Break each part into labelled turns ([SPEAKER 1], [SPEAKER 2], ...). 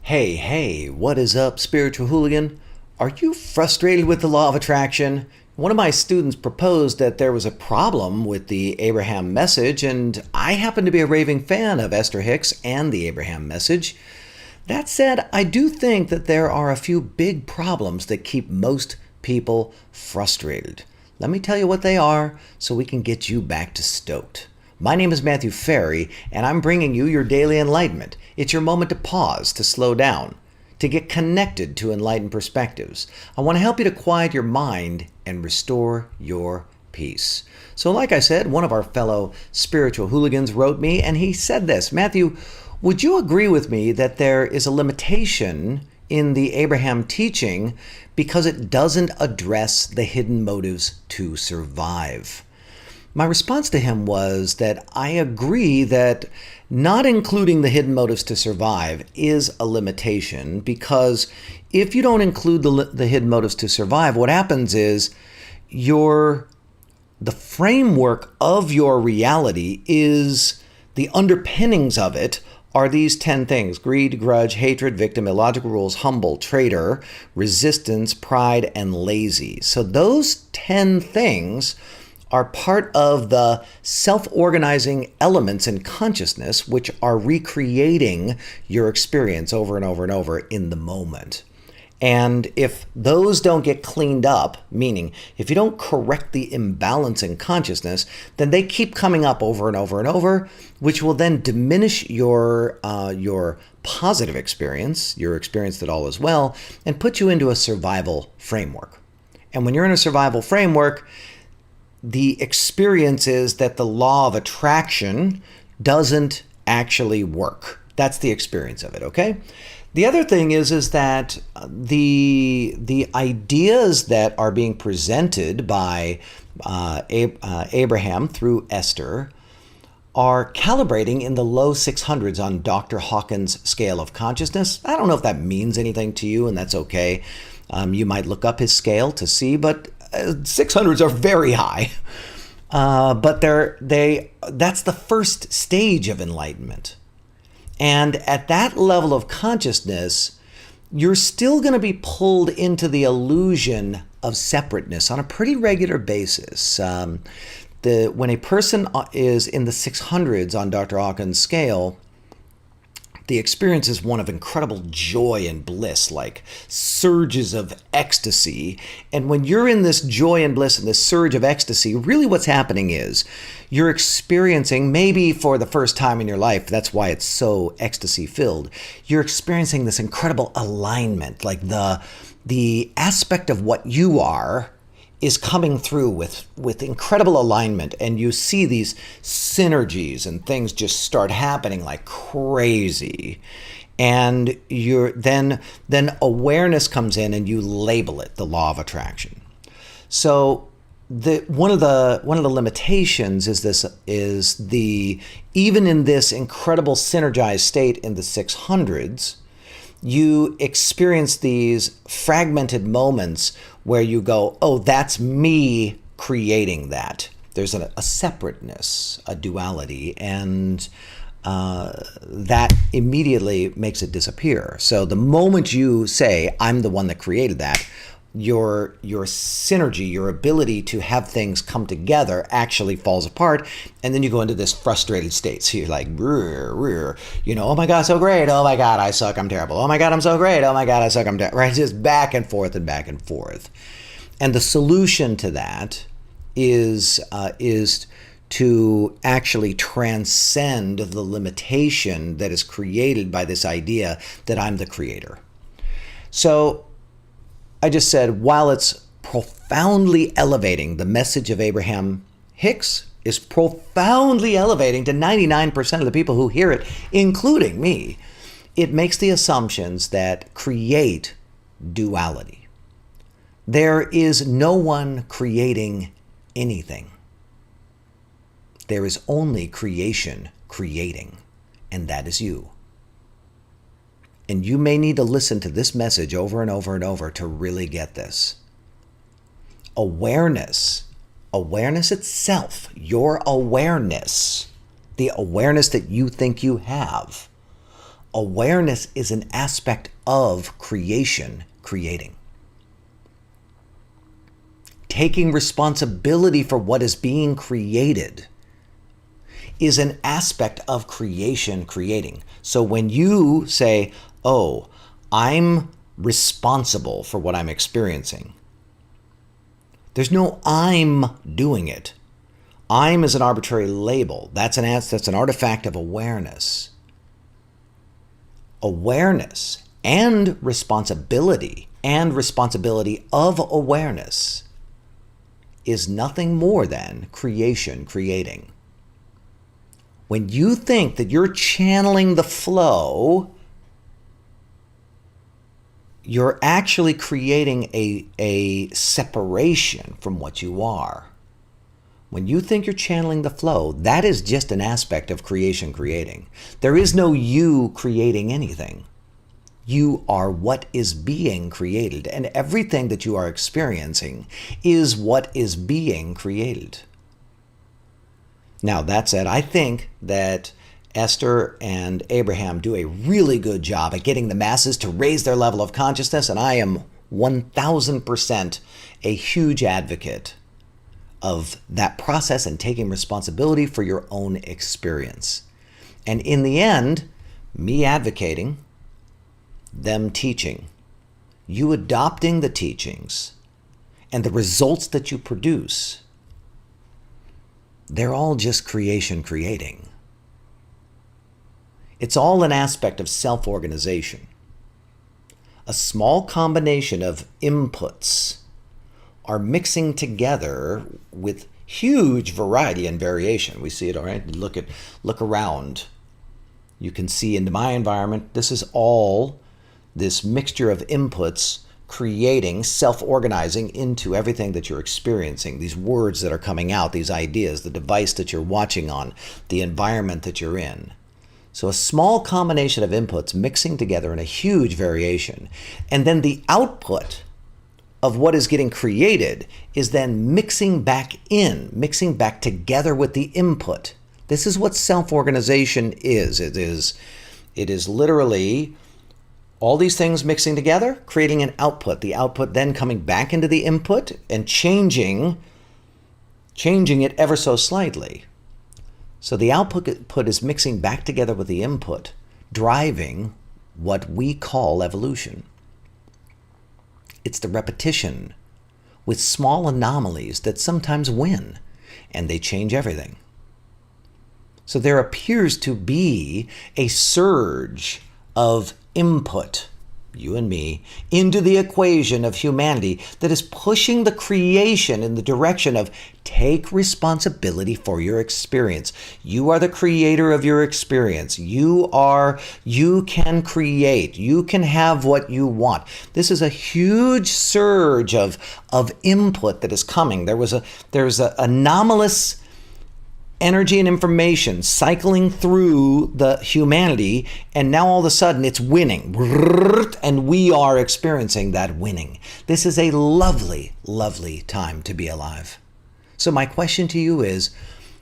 [SPEAKER 1] Hey, what is up, spiritual hooligan? Are you frustrated with the law of attraction? One of my students proposed that there was a problem with the Abraham message, and I happen to be a raving fan of Esther Hicks and the Abraham message. That said, I do think that there are a few big problems that keep most people frustrated. Let me tell you what they are so we can get you back to stoked. My name is Matthew Ferry, and I'm bringing you your daily enlightenment. It's your moment to pause, to slow down, to get connected to enlightened perspectives. I want to help you to quiet your mind and restore your peace. So like I said, one of our fellow spiritual hooligans wrote me, and he said this: Matthew, would you agree with me that there is a limitation in the Abraham teaching because it doesn't address the hidden motives to survive? My response to him was that I agree that not including the hidden motives to survive is a limitation, because if you don't include the hidden motives to survive, what happens is the framework of your reality is the underpinnings of it are these 10 things: greed, grudge, hatred, victim, illogical rules, humble, traitor, resistance, pride, and lazy. So those 10 things are part of the self-organizing elements in consciousness, which are recreating your experience over and over and over in the moment. And if those don't get cleaned up, meaning if you don't correct the imbalance in consciousness, then they keep coming up over and over and over, which will then diminish your positive experience, your experience that all is well, and put you into a survival framework. And when you're in a survival framework, the experience is that the law of attraction doesn't actually work. That's the experience of it, okay? The other thing is that the ideas that are being presented by Abraham through Esther are calibrating in the low 600s on Dr. Hawkins' scale of consciousnness. I don't know if that means anything to you, and that's okay. You might look up his scale to see, but 600s are very high. But that's the first stage of enlightenment. And at that level of consciousness, you're still going to be pulled into the illusion of separateness on a pretty regular basis. When a person is in the 600s on Dr. Hawkins' scale, the experience is one of incredible joy and bliss, like surges of ecstasy. And when you're in this joy and bliss and this surge of ecstasy, really what's happening is you're experiencing, maybe for the first time in your life, that's why it's so ecstasy filled, you're experiencing this incredible alignment, like the aspect of what you are is coming through with incredible alignment, and you see these synergies and things just start happening like crazy. And then awareness comes in and you label it the law of attraction. So one of the limitations is even in this incredible synergized state in the 600s, you experience these fragmented moments where you go, oh, that's me creating that. There's a separateness, a duality, and that immediately makes it disappear. So the moment you say, I'm the one that created that, your synergy, your ability to have things come together actually falls apart, and then you go into this frustrated state. So you're like, oh my God, so great. Oh my God, I suck, I'm terrible. Oh my God, I'm so great. Oh my God, I suck, I'm terrible. Right? Just back and forth and back and forth. And the solution to that is to actually transcend the limitation that is created by this idea that I'm the creator. So I just said, while it's profoundly elevating, the message of Abraham Hicks is profoundly elevating to 99% of the people who hear it, including me, it makes the assumptions that create duality. There is no one creating anything. There is only creation creating, and that is you. And you may need to listen to this message over and over and over to really get this. Awareness itself, your awareness, the awareness that you think you have, Awareness is an aspect of creation, creating. Taking responsibility for what is being created is an aspect of creation, creating. So when you say, oh, I'm responsible for what I'm experiencing, there's no I'm doing it. I'm is an arbitrary label. That's an artifact of awareness. Awareness and responsibility of awareness is nothing more than creation, creating. When you think that you're channeling the flow, you're actually creating a separation from what you are. When you think you're channeling the flow, that is just an aspect of creation, creating. There is no you creating anything. You are what is being created, and everything that you are experiencing is what is being created. Now, that said, I think that Esther and Abraham do a really good job at getting the masses to raise their level of consciousness, and I am 1000% a huge advocate of that process and taking responsibility for your own experience. And in the end, me advocating, them teaching, you adopting the teachings, and the results that you produce, they're all just creation creating. It's all an aspect of self-organization. A small combination of inputs are mixing together with huge variety and variation. We see it, all right? Look around. You can see into my environment, this is all this mixture of inputs creating, self-organizing into everything that you're experiencing, these words that are coming out, these ideas, the device that you're watching on, the environment that you're in. So a small combination of inputs mixing together in a huge variation. And then the output of what is getting created is then mixing back together with the input. This is what self-organization is. It is literally all these things mixing together, creating an output. The output then coming back into the input and changing it ever so slightly. So the output is mixing back together with the input, driving what we call evolution. It's the repetition with small anomalies that sometimes win, and they change everything. So there appears to be a surge of input, you and me, into the equation of humanity that is pushing the creation in the direction of take responsibility for your experience. You are the creator of your experience. You can create. You can have what you want. This is a huge surge of input that is coming. There's a anomalous energy and information cycling through the humanity, and now all of a sudden it's winning, and we are experiencing that winning. This is a lovely, lovely time to be alive. So my question to you is,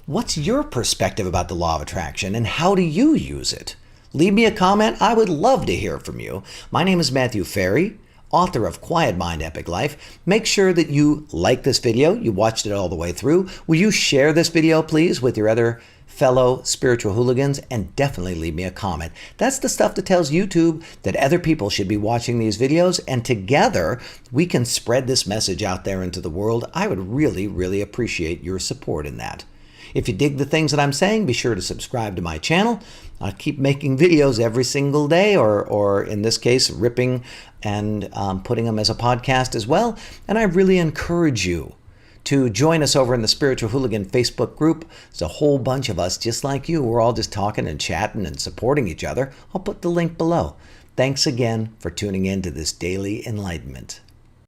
[SPEAKER 1] what's your perspective about the law of attraction, and how do you use it? Leave me a comment. I would love to hear from you. My name is Matthew Ferry, author of Quiet Mind, Epic Life. Make sure that you like this video, you watched it all the way through. Will you share this video, please, with your other fellow spiritual hooligans, and definitely leave me a comment. That's the stuff that tells YouTube that other people should be watching these videos, and together we can spread this message out there into the world. I would really, really appreciate your support in that. If you dig the things that I'm saying, be sure to subscribe to my channel. I keep making videos every single day, or in this case, ripping and putting them as a podcast as well. And I really encourage you to join us over in the Spiritual Hooligan Facebook group. There's a whole bunch of us just like you. We're all just talking and chatting and supporting each other. I'll put the link below. Thanks again for tuning in to this daily enlightenment.